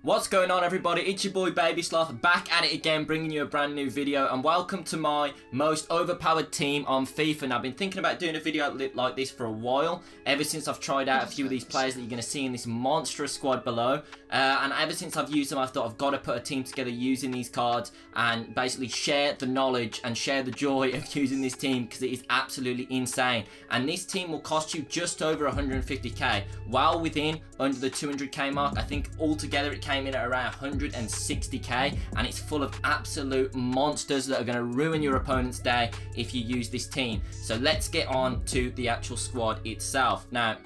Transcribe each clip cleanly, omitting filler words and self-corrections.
What's going on, everybody? It's your boy Baby Sloth, back at it again, bringing you a brand new video, and welcome to my most overpowered team on FIFA. And I've been thinking about doing a video like this for a while, ever since I've tried out a few of these players that you're going to see in this monstrous squad below, and ever since I've used them, I've thought I've got to put a team together using these cards and basically share the knowledge and share the joy of using this team, because it is absolutely insane. And this team will cost you just over 150k, while within under the 200k mark. I think altogether it came in at around 160k, and it's full of absolute monsters that are going to ruin your opponent's day if you use this team. So let's get on to the actual squad itself. Now,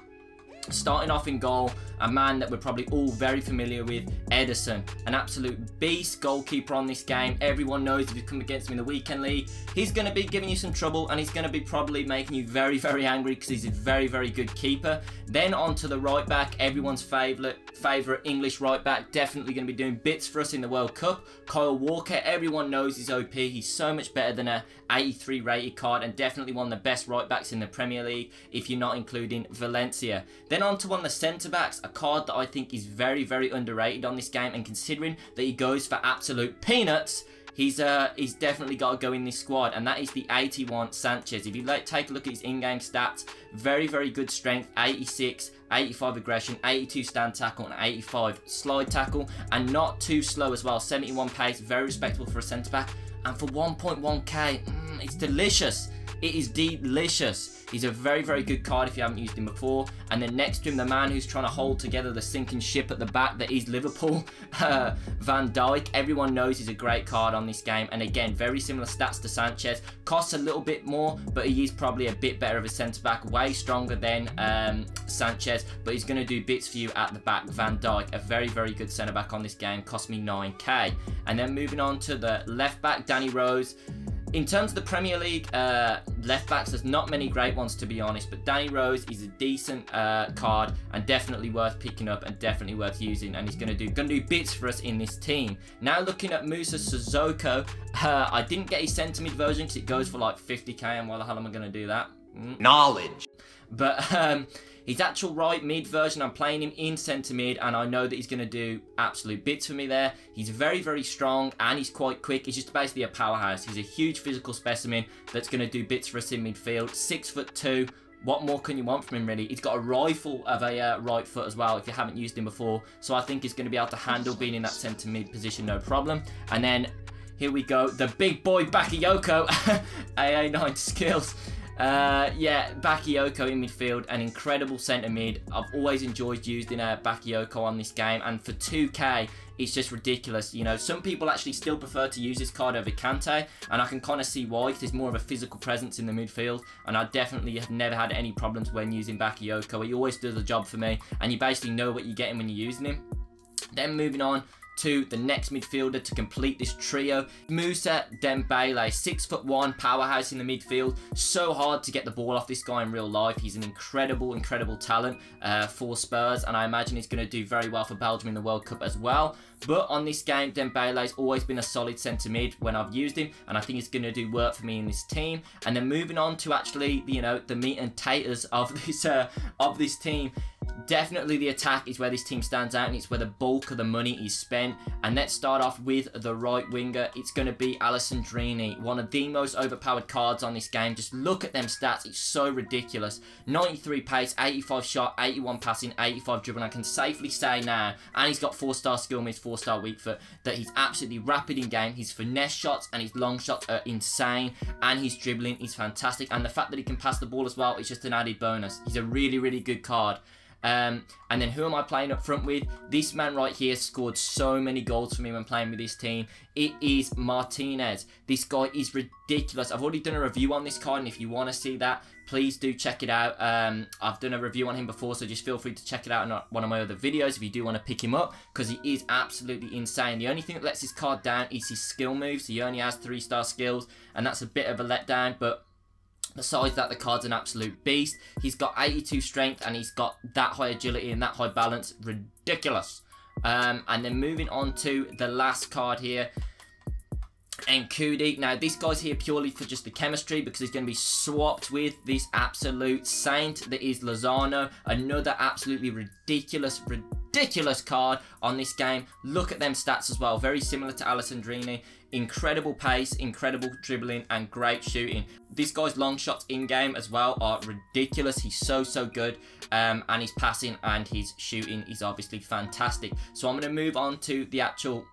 starting off in goal, a man that we're probably all very familiar with, Ederson. An absolute beast goalkeeper on this game. Everyone knows if you come against him in the weekend league, he's going to be giving you some trouble, and he's going to be probably making you very, very angry, because he's a very, very good keeper. Then on to the right back, everyone's favourite English right back, definitely going to be doing bits for us in the World Cup, Kyle Walker. Everyone knows he's OP. He's so much better than a 83 rated card, and definitely one of the best right backs in the Premier League, if you're not including Valencia. Then on to one of the centre backs, a card that I think is very, very underrated on this game, and considering that he goes for absolute peanuts, he's definitely got to go in this squad, and that is the 81 Sanchez. If you take a look at his in-game stats, very, very good strength, 86, 85 aggression, 82 stand tackle, and 85 slide tackle, and not too slow as well, 71 pace, very respectable for a centre back, and for 1.1k, it's delicious. It is delicious. He's a very, very good card if you haven't used him before. And then next to him, the man who's trying to hold together the sinking ship at the back that is Liverpool, Van Dijk. Everyone knows he's a great card on this game. And again, very similar stats to Sanchez. Costs a little bit more, but he is probably a bit better of a centre-back. Way stronger than Sanchez, but he's going to do bits for you at the back. Van Dijk, a very, very good centre-back on this game. Cost me 9k. And then moving on to the left-back, Danny Rose. In terms of the Premier League left-backs, there's not many great ones, to be honest, but Danny Rose is a decent card, and definitely worth picking up, and definitely worth using, and he's going to do bits for us in this team. Now looking at Musa Sissoko, I didn't get his centre mid version because it goes for like 50k, and why the hell am I going to do that? Knowledge. But his actual right mid version, I'm playing him in centre mid, and I know that he's going to do absolute bits for me there. He's very, very strong, and he's quite quick. He's just basically a powerhouse. He's a huge physical specimen that's going to do bits for us in midfield. 6'2". What more can you want from him, really? He's got a rifle of a right foot as well, if you haven't used him before. So I think he's going to be able to handle being in that centre mid position, no problem. And then here we go, the big boy Bakayoko, AA9 skills. Yeah, Bakayoko in midfield, an incredible centre mid. I've always enjoyed using Bakayoko on this game, and for 2k, it's just ridiculous. You know, some people actually still prefer to use this card over Kante, and I can kind of see why, because there's more of a physical presence in the midfield, and I definitely have never had any problems when using Bakayoko. He always does the job for me, and you basically know what you're getting when you're using him. Then moving on to the next midfielder to complete this trio, Musa Dembele, 6'1", powerhouse in the midfield. So hard to get the ball off this guy in real life. He's an incredible, incredible talent for Spurs, and I imagine he's going to do very well for Belgium in the World Cup as well. But on this game, Dembele's always been a solid centre mid when I've used him, and I think he's going to do work for me in this team. And then moving on to actually, you know, the meat and taters of this team. Definitely the attack is where this team stands out, and it's where the bulk of the money is spent. And let's start off with the right winger. It's going to be Alessandrini, one of the most overpowered cards on this game. Just look at them stats. It's so ridiculous. 93 pace, 85 shot, 81 passing, 85 dribbling. I can safely say now, and he's got 4-star skill mids, 4-star weak foot, that he's absolutely rapid in game. His finesse shots and his long shots are insane, and his dribbling is fantastic. And the fact that he can pass the ball as well is just an added bonus. He's a really, really good card. And then who am I playing up front with? This man right here scored so many goals for me when playing with this team. It is Martinez. This guy is ridiculous. I've already done a review on this card, and if you want to see that, please do check it out. I've done a review on him before, so just feel free to check it out in one of my other videos if you do want to pick him up, because he is absolutely insane. The only thing that lets his card down is his skill moves. He only has 3-star skills, and that's a bit of a letdown, but besides that, the card's an absolute beast. He's got 82 strength, and he's got that high agility and that high balance. Ridiculous. And then moving on to the last card here, Nkudi. Now, this guy's here purely for just the chemistry, because he's going to be swapped with this absolute saint that is Lozano. Another absolutely ridiculous ridiculous card on this game. Look at them stats as well. Very similar to Alessandrini. Incredible pace, incredible dribbling, and great shooting. This guy's long shots in-game as well are ridiculous. He's so good. And his passing and his shooting is obviously fantastic. So I'm going to move on to the actual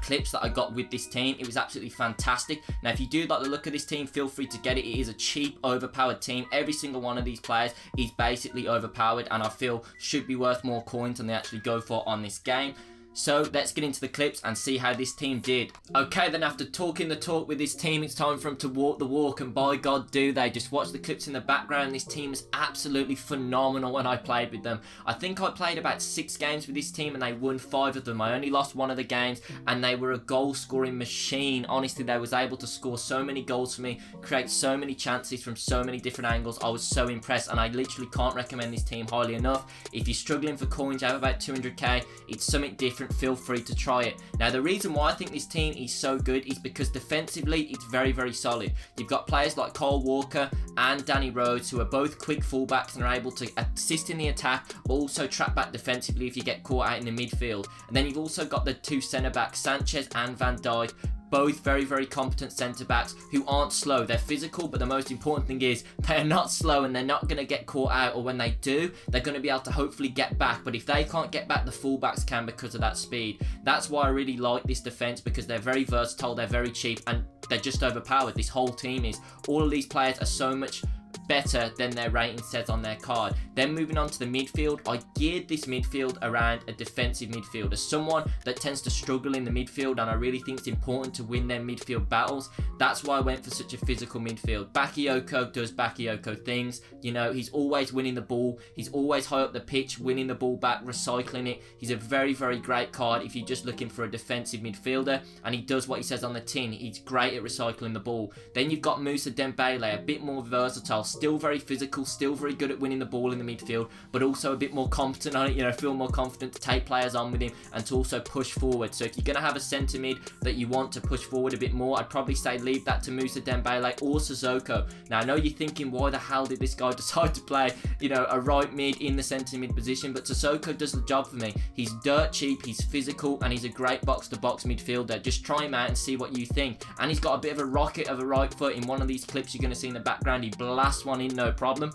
clips that I got with this team. It was absolutely fantastic. Now, if you do like the look of this team, feel free to get it. It is a cheap, overpowered team. Every single one of these players is basically overpowered, and I feel should be worth more coins than they actually go for on this game. So let's get into the clips and see how this team did. Okay, then after talking the talk with this team, it's time for them to walk the walk, and by God do they. Just watch the clips in the background. This team is absolutely phenomenal when I played with them. I think I played about 6 games with this team and they won 5 of them. I only lost 1 of the games, and they were a goal scoring machine. Honestly, they was able to score so many goals for me, create so many chances from so many different angles. I was so impressed, and I literally can't recommend this team highly enough. If you're struggling for coins, you have about 200k, it's something different. Feel free to try it. Now, the reason why I think this team is so good is because defensively it's very solid. You've got players like Kyle Walker and Danny Rhodes, who are both quick fullbacks and are able to assist in the attack, but also trap back defensively if you get caught out in the midfield. And then you've also got the 2 centre backs, Sanchez and Van Dijk, both very competent centre backs who aren't slow. They're physical, but the most important thing is they're not slow, and they're not going to get caught out, or when they do, they're going to be able to hopefully get back. But if they can't get back, the fullbacks can because of that speed. That's why I really like this defence, because they're very versatile, they're very cheap, and they're just overpowered. This whole team is. All of these players are so much better than their rating says on their card. Then moving on to the midfield, I geared this midfield around a defensive midfield. As someone that tends to struggle in the midfield, and I really think it's important to win their midfield battles, that's why I went for such a physical midfield. Bakayoko does Bakayoko things. You know, he's always winning the ball. He's always high up the pitch, winning the ball back, recycling it. He's a very great card if you're just looking for a defensive midfielder, and he does what he says on the tin. He's great at recycling the ball. Then you've got Moussa Dembele, a bit more versatile, still very physical, still very good at winning the ball in the midfield, but also a bit more confident on it, you know, feel more confident to take players on with him and to also push forward. So if you're going to have a centre mid that you want to push forward a bit more, I'd probably say leave that to Moussa Dembele or Sissoko. Now, I know you're thinking, why the hell did this guy decide to play, you know, a right mid in the centre mid position? But Sissoko does the job for me. He's dirt cheap, he's physical, and he's a great box-to-box midfielder. Just try him out and see what you think. And he's got a bit of a rocket of a right foot. In one of these clips you're going to see in the background, he blasts one in, no problem.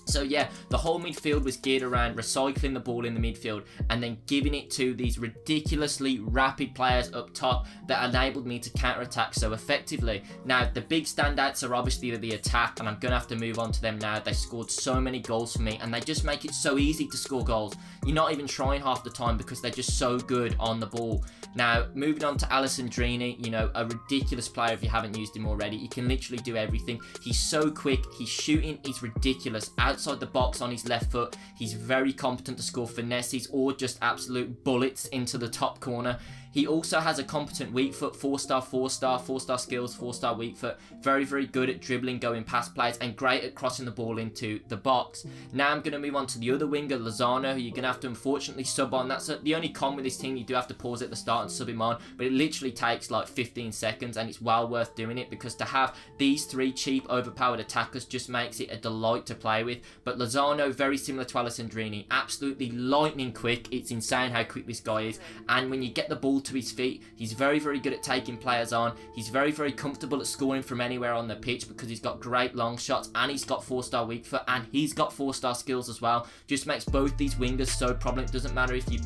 So yeah, the whole midfield was geared around recycling the ball in the midfield and then giving it to these ridiculously rapid players up top that enabled me to counter-attack so effectively. Now, the big standouts are obviously the attack, and I'm going to have to move on to them now. They scored so many goals for me, and they just make it so easy to score goals. You're not even trying half the time because they're just so good on the ball. Now, moving on to Alessandrini, you know, a ridiculous player if you haven't used him already. He can literally do everything. He's so quick. His shooting is ridiculous. Outside the box on his left foot, he's very competent to score finesses or just absolute bullets into the top corner. He also has a competent weak foot, 4-star, 4-star skills, 4-star weak foot. Very good at dribbling, going past players, and great at crossing the ball into the box. Now I'm going to move on to the other winger, Lozano, who you're going to have to unfortunately sub on. That's the only con with this team. You do have to pause at the start and sub him on, but it literally takes like 15 seconds, and it's well worth doing it because to have these 3 cheap, overpowered attackers just makes it a delight to play with. But Lozano, very similar to Alessandrini, absolutely lightning quick. It's insane how quick this guy is, and when you get the ball to his feet, he's very good at taking players on. He's very comfortable at scoring from anywhere on the pitch because he's got great long shots, and he's got 4-star weak foot, and he's got 4-star skills as well. Just makes both these wingers so prominent. It doesn't matter if you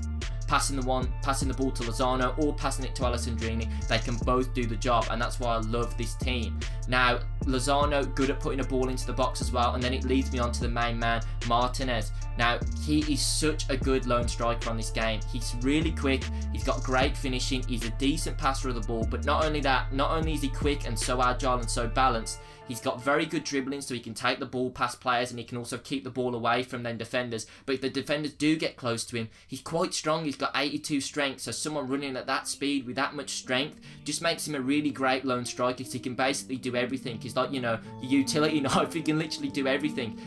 passing the ball to Lozano or passing it to Alessandrini, they can both do the job, and that's why I love this team. Now, Lozano, good at putting a ball into the box as well, and then it leads me on to the main man, Martinez. Now, he is such a good lone striker on this game. He's really quick, he's got great finishing, he's a decent passer of the ball, but not only that, not only is he quick and so agile and so balanced, he's got very good dribbling, so he can take the ball past players, and he can also keep the ball away from them defenders. But if the defenders do get close to him, he's quite strong. He's got 82 strength, so someone running at that speed with that much strength just makes him a really great lone striker, because he can basically do everything. He's like, you know, a utility knife. He can literally do everything.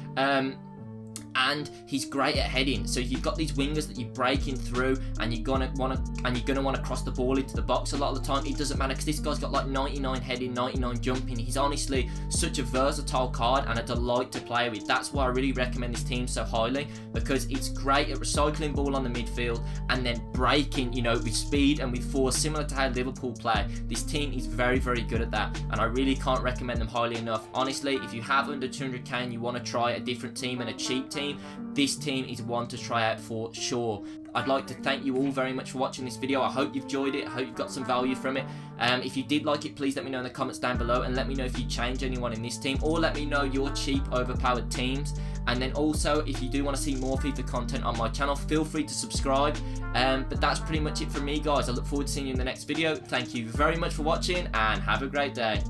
and he's great at heading. So you've got these wingers that you're breaking through, and you're gonna want to cross the ball into the box a lot of the time. It doesn't matter because this guy's got like 99 heading, 99 jumping. He's honestly such a versatile card and a delight to play with. That's why I really recommend this team so highly, because it's great at recycling ball on the midfield and then breaking, you know, with speed and with force, similar to how Liverpool play. This team is very, very good at that, and I really can't recommend them highly enough. Honestly, if you have under 200k and you want to try a different team and a cheap team, this team is one to try out for sure. I'd like to thank you all very much for watching this video. I hope you've enjoyed it. I hope you've got some value from it. If you did like it, please let me know in the comments down below, and let me know if you change anyone in this team, or let me know your cheap overpowered teams. And then also, if you do want to see more FIFA content on my channel, feel free to subscribe. But that's pretty much it from me, guys. I look forward to seeing you in the next video. Thank you very much for watching, and have a great day.